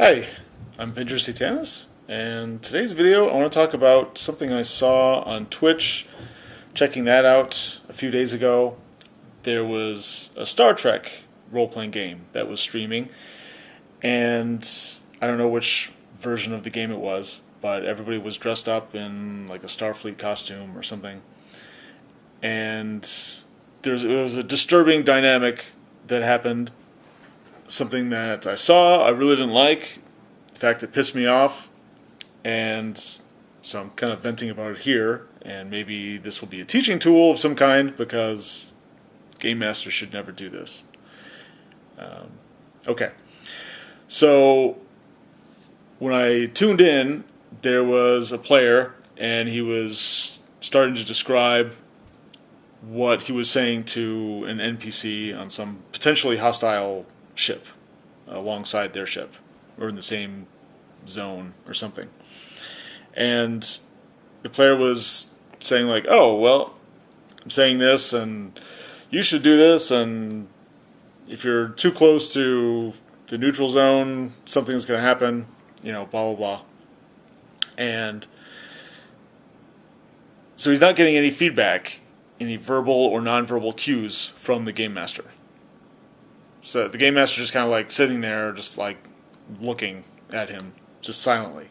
Hi, I'm Venger Satanis, and today's video I want to talk about something I saw on Twitch. Checking that out a few days ago, there was a Star Trek role-playing game that was streaming, and I don't know which version of the game it was, but everybody was dressed up in like a Starfleet costume or something, and it was a disturbing dynamic that happened. Something that I saw, I really didn't like. In fact, it pissed me off, and so I'm kind of venting about it here, and maybe this will be a teaching tool of some kind, because Game Master should never do this. Okay, so when I tuned in, there was a player, and he was starting to describe what he was saying to an NPC on some potentially hostile ship alongside their ship, or in the same zone or something. And the player was saying like, oh, well, I'm saying this and you should do this, and if you're too close to the neutral zone, something's going to happen, blah, blah, blah. And so he's not getting any feedback, any verbal or nonverbal cues from the Game Master. So the Game Master just kind of like sitting there, just like looking at him, just silently.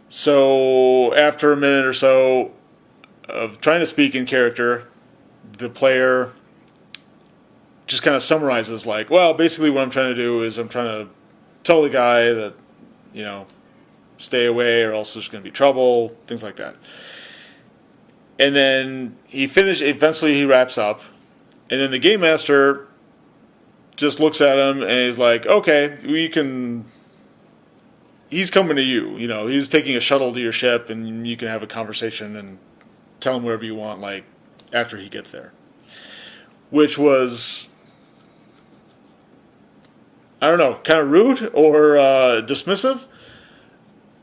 So after a minute or so of trying to speak in character, the player just kind of summarizes like, well, basically what I'm trying to do is I'm trying to tell the guy that, stay away or else there's going to be trouble, things like that. And then eventually he wraps up, and then the Game Master just looks at him and he's like, okay, he's coming to you, he's taking a shuttle to your ship, and you can have a conversation and tell him whatever you want, like, after he gets there. Which was, I don't know, kind of rude or dismissive.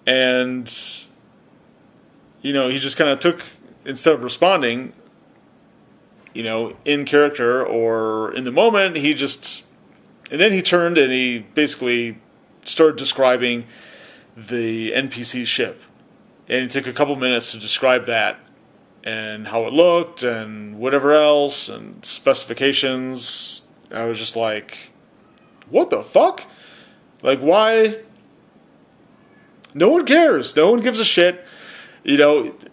And, he just kind of took, instead of responding, in character or in the moment, and then he turned and he basically started describing the NPC ship. And it took a couple minutes to describe that and how it looked and whatever else and specifications. I was just like, what the fuck? Like, why? No one cares. No one gives a shit.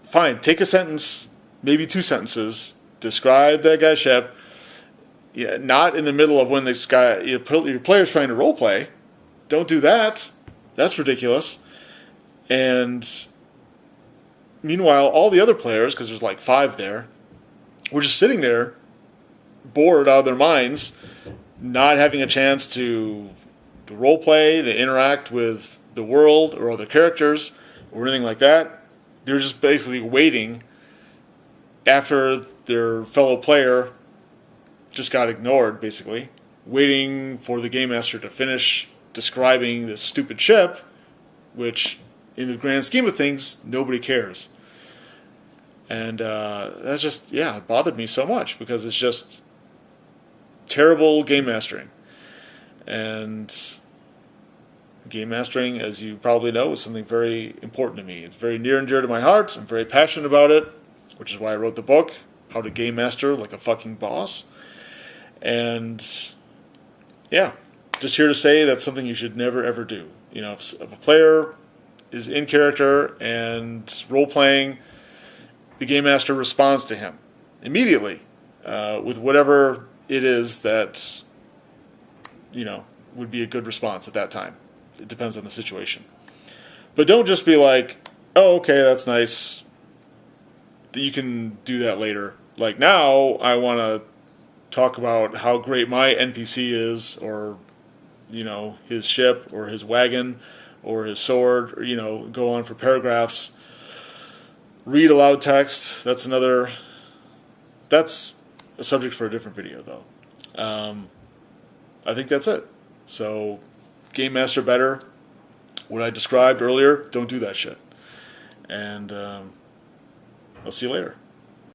Fine, take a sentence, maybe two sentences, describe that guy's ship. Yeah, not in the middle of when this guy, your player's trying to roleplay. Don't do that. That's ridiculous. And meanwhile, all the other players, because there's like 5 there, were just sitting there, bored out of their minds, not having a chance to roleplay, to interact with the world or other characters or anything like that. They're just basically waiting after their fellow player just got ignored, basically, waiting for the Game Master to finish describing this stupid ship, which, in the grand scheme of things, nobody cares. And that just, it bothered me so much, because it's just terrible game mastering. And game mastering, as you probably know, is something very important to me. It's very near and dear to my heart. I'm very passionate about it, which is why I wrote the book, How to Game Master Like a Fucking Boss. And, just here to say that's something you should never, ever do. If a player is in character and role-playing, the Game Master responds to him immediately with whatever it is that, would be a good response at that time. It depends on the situation. But don't just be like, oh, okay, that's nice. You can do that later. Like, now I want to talk about how great my NPC is, or, his ship, or his wagon, or his sword, or, go on for paragraphs. Read aloud text. That's a subject for a different video, though. I think that's it. So, Game Master better. What I described earlier, don't do that shit. And I'll see you later.